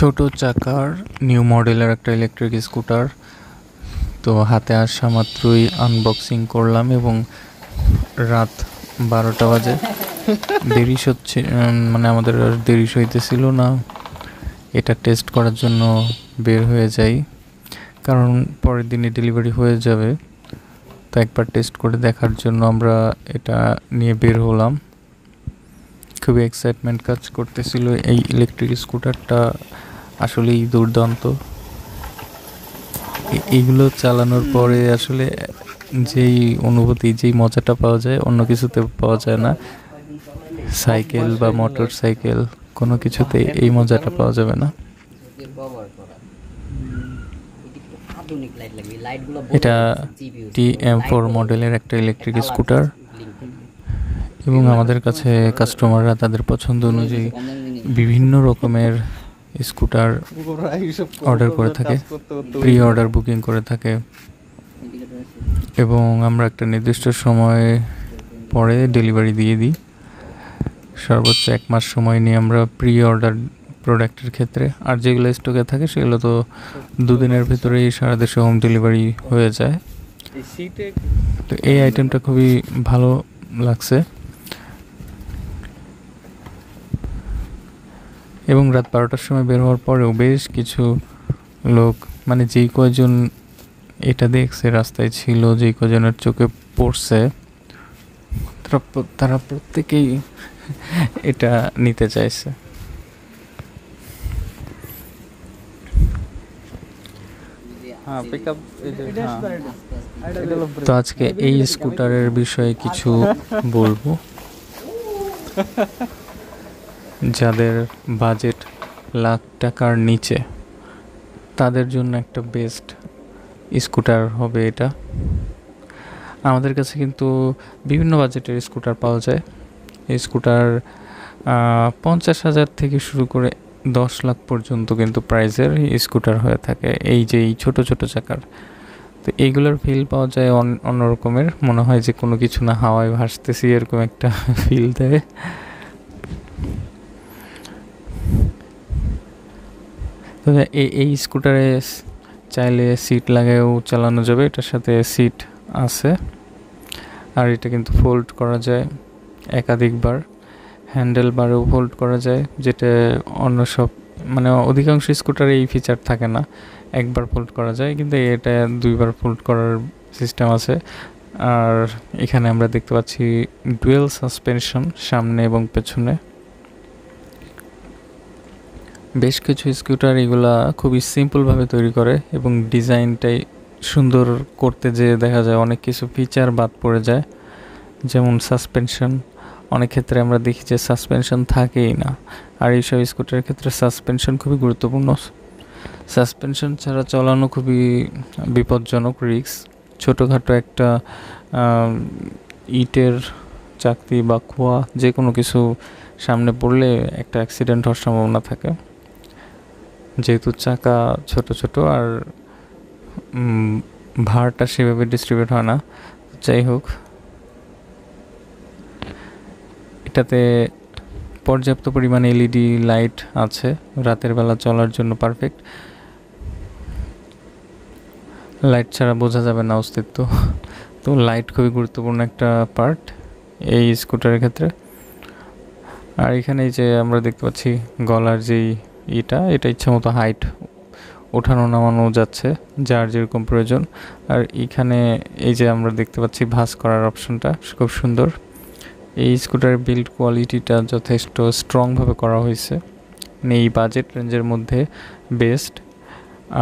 ছোট চাকার নিউ মডেলের একটা ইলেকট্রিক স্কুটার। তো হাতে আসা মাত্রই আনবক্সিং করলাম এবং রাত 12টা বাজে। দেরি হচ্ছে, মানে আমাদের আর দেরি হইতেছিল না এটা টেস্ট করার জন্য বের হয়ে যাই, কারণ পরের দিনে ডেলিভারি হয়ে যাবে। তো একবার টেস্ট করে দেখার জন্য আমরা এটা নিয়ে বের হলাম। খুবই এক্সাইটমেন্ট কাজ করতেছিল। এই ইলেকট্রিক স্কুটারটা আসলেই দুর্দান্ত। এইগুলো চালানোর পরে আসলে যেই অনুভূতি, যেই মজাটা পাওয়া যায় অন্য কিছুতে পাওয়া যায় না। সাইকেল বা মোটর সাইকেল কোনো কিছুতে এই মজাটা পাওয়া যাবে না। এটা TM4 মডেলের একটা ইলেকট্রিক স্কুটার এবং আমাদের কাছে কাস্টমাররা তাদের পছন্দ অনুযায়ী বিভিন্ন রকমের স্কুটার অর্ডার করে থাকে, প্রি অর্ডার বুকিং করে থাকে এবং আমরা একটা নির্দিষ্ট সময় পরে ডেলিভারি দিয়ে দিই। সর্বোচ্চ 1 মাস সময় নিয়ে আমরা প্রি অর্ডার প্রোডাক্টের ক্ষেত্রে, আর যেগুলো স্টকে থাকে সেগুলো তো 2 দিনের ভিতরেই সারা দেশে হোম ডেলিভারি হয়ে যায়। তো এই আইটেমটা খুবই ভালো লাগছে এবং রাত 12টার সময় বের হওয়ার পরেও বেশ কিছু লোক, মানে যেই কয়জন এটা দেখছে, রাস্তায় ছিল, যেই কয়জনের চোখে পড়ছে, তারা প্রত্যেকেই এটা নিতে চাইছে। তো আজকে এই স্কুটারের বিষয়ে কিছু বলবো। যাদের বাজেট লাখ টাকার নিচে, তাদের জন্য একটা বেস্ট স্কুটার হবে এটা। আমাদের কাছে কিন্তু বিভিন্ন বাজেটের স্কুটার পাওয়া যায়। এই স্কুটার 50,000 থেকে শুরু করে 10 লাখ পর্যন্ত কিন্তু প্রাইসের স্কুটার হয়ে থাকে, এই যে এই ছোটো ছোটো চাকার। তো এইগুলোর ফিল পাওয়া যায় অন্য রকমের, মনে হয় যে কোনো কিছু না, হাওয়ায় ভাসতেছি এরকম একটা ফিল দেয়। তো এই স্কুটারে চাইলে সিট লাগায়েও চালানো যাবে, এটার সাথে সিট আছে। আর এটা কিন্তু ফোল্ড করা যায় একাধিকবার, হ্যান্ডেল বারেও ফোল্ড করা যায়, যেটা অন্য সব, মানে অধিকাংশ স্কুটারে এই ফিচার থাকে না। একবার ফোল্ড করা যায়, কিন্তু এটা 2বার ফোল্ড করার সিস্টেম আছে। আর এখানে আমরা দেখতে পাচ্ছি ডুয়েল সাসপেনশন সামনে এবং পেছনে। বেশ কিছু স্কুটার এগুলা খুবই সিম্পলভাবে তৈরি করে এবং ডিজাইনটাই সুন্দর করতে যেয়ে দেখা যায় অনেক কিছু ফিচার বাদ পড়ে যায়। যেমন সাসপেনশন, অনেক ক্ষেত্রে আমরা দেখি যে সাসপেনশন থাকেই না, আর এইসব স্কুটারের ক্ষেত্রে সাসপেনশন খুবই গুরুত্বপূর্ণ। সাসপেনশন ছাড়া চালানো খুবই বিপজ্জনক, রিস্ক। ছোটোখাটো একটা ইটের চাকতি বা খোয়া যে কোনো কিছু সামনে পড়লে একটা অ্যাক্সিডেন্ট হওয়ার সম্ভাবনা থাকে, যেহেতু চাকা ছোট ছোট আর ভারটা সেভাবে ডিস্ট্রিবিউট হয় না। যাই হোক, এটাতে পর্যাপ্ত পরিমাণে LED লাইট আছে, রাতের বেলা চলার জন্য পারফেক্ট। লাইট ছাড়া বোঝা যাবে না অস্তিত্ব। তো লাইট খুবই গুরুত্বপূর্ণ একটা পার্ট এই স্কুটারের ক্ষেত্রে। আর এখানে যে আমরা দেখতে পাচ্ছি গলার যেই এটা ইচ্ছা মতো হাইট ওঠানো নামানো যাচ্ছে, যার যেরকম প্রয়োজন। আর এখানে এই যে আমরা দেখতে পাচ্ছি ভাঁজ করার অপশনটা খুব সুন্দর। এই স্কুটারের বিল্ড কোয়ালিটিটা যথেষ্ট স্ট্রংভাবে করা হয়েছে, মানে এই বাজেট রেঞ্জের মধ্যে বেস্ট।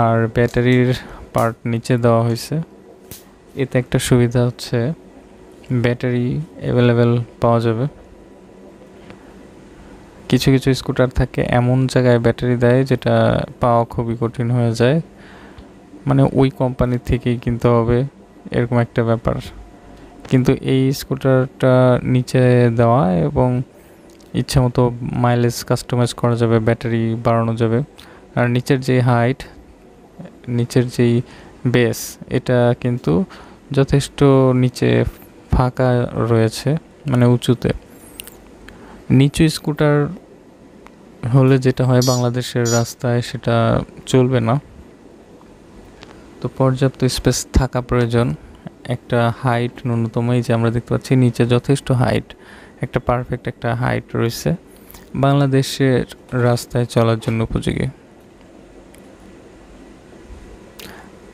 আর ব্যাটারির পার্ট নিচে দেওয়া হয়েছে। এতে একটা সুবিধা হচ্ছে ব্যাটারি অ্যাভেলেবেল পাওয়া যাবে। কিছু কিছু স্কুটার থাকে এমন জায়গায় ব্যাটারি দেয় যেটা পাওয়া খুবই কঠিন হয়ে যায়, মানে ওই কোম্পানির থেকেই কিনতে হবে, এরকম একটা ব্যাপার। কিন্তু এই স্কুটারটা নিচে দেওয়া এবং ইচ্ছা মতো মাইলেজ কাস্টমাইজ করা যাবে, ব্যাটারি বাড়ানো যাবে। আর নিচের যে হাইট, নিচের যেই বেস, এটা কিন্তু যথেষ্ট নিচে ফাঁকা রয়েছে, মানে উঁচুতে। নিচু স্কুটার হলে যেটা হয় বাংলাদেশের রাস্তায় সেটা চলবে না। তো পর্যাপ্ত স্পেস থাকা প্রয়োজন, একটা হাইট ন্যূনতমই যে আমরা দেখতে পাচ্ছি নিচে যথেষ্ট হাইট, একটা পারফেক্ট একটা হাইট রয়েছে বাংলাদেশের রাস্তায় চলার জন্য উপযোগী।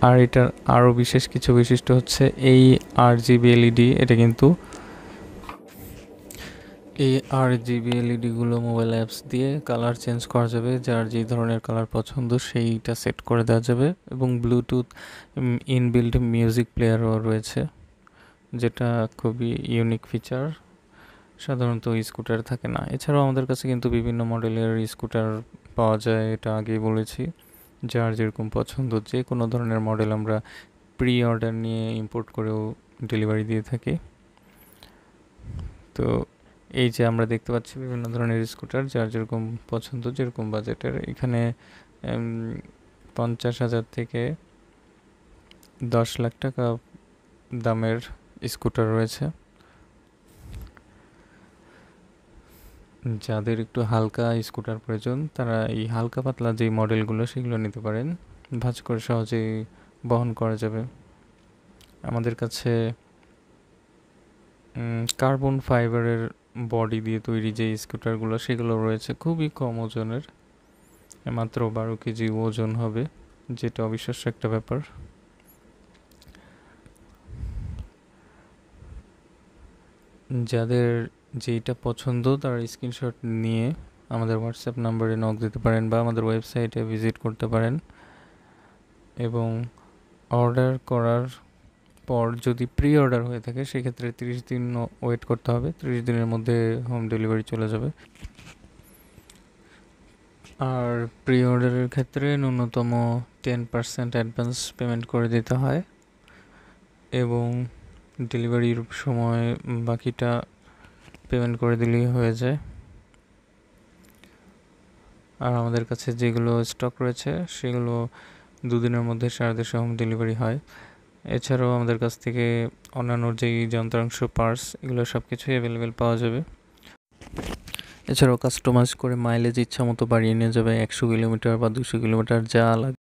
আর এটার আরও বিশেষ কিছু বৈশিষ্ট্য হচ্ছে এই RGB LED, এটা কিন্তু এই RGB LED-গুলো মোবাইল অ্যাপস দিয়ে কালার চেঞ্জ করা যাবে, যার যে ধরনের কালার পছন্দ সেইটা সেট করে দেওয়া যাবে। এবং ব্লুটুথ ইনবিল্ট মিউজিক প্লেয়ারও রয়েছে, যেটা খুবই ইউনিক ফিচার, সাধারণত স্কুটার থাকে না। এছাড়াও আমাদের কাছে কিন্তু বিভিন্ন মডেলের স্কুটার পাওয়া যায়, এটা আগেই বলেছি। যার যেরকম পছন্দ যে কোনো ধরনের মডেল আমরা প্রি অর্ডার নিয়ে ইম্পোর্ট করেও ডেলিভারি দিয়ে থাকি। তো এই যে আমরা দেখতে পাচ্ছি বিভিন্ন ধরনের স্কুটার, যার যেরকম পছন্দ যেরকম বাজেটের, এখানে 50,000 থেকে 10 লাখ টাকা দামের স্কুটার রয়েছে। যাদের একটু হালকা স্কুটার প্রয়োজন তারা এই হালকা পাতলা যেই মডেলগুলো সেগুলো নিতে পারেন, ভাঁজ করে সহজেই বহন করা যাবে। আমাদের কাছে কার্বন ফাইবারের বডি দিয়ে তৈরি যে স্কুটারগুলো সেগুলো রয়েছে, খুবই কম ওজনের, মাত্র 12 কেজি ওজন হবে, যেটা অবিশ্বাস্য একটা ব্যাপার। যাদের যেইটা পছন্দ তারা স্ক্রিনশট নিয়ে আমাদের হোয়াটসঅ্যাপ নাম্বারে নক দিতে পারেন বা আমাদের ওয়েবসাইটে ভিজিট করতে পারেন। এবং অর্ডার করার পর যদি প্রি অর্ডার হয়ে থাকে সেক্ষেত্রে 30 দিন ওয়েট করতে হবে, 30 দিনের মধ্যে হোম ডেলিভারি চলে যাবে। আর প্রি অর্ডারের ক্ষেত্রে ন্যূনতম 10% অ্যাডভান্স পেমেন্ট করে দিতে হয় এবং ডেলিভারির সময় বাকিটা পেমেন্ট করে দিলেই হয়ে যায়। আর আমাদের কাছে যেগুলো স্টক রয়েছে সেগুলো 2 দিনের মধ্যে সারা দেশে হোম ডেলিভারি হয়। এছাড়াও আমাদের কাছ থেকে অন্যান্য যেই যন্ত্রাংশ পার্টস এগুলো সব কিছুই অ্যাভেলেবেল পাওয়া যাবে। এছাড়াও কাস্টমাইজ করে মাইলেজ ইচ্ছা মতো বাড়িয়ে নিয়ে যাবে, 100 কিলোমিটার বা 200 কিলোমিটার যা লাগে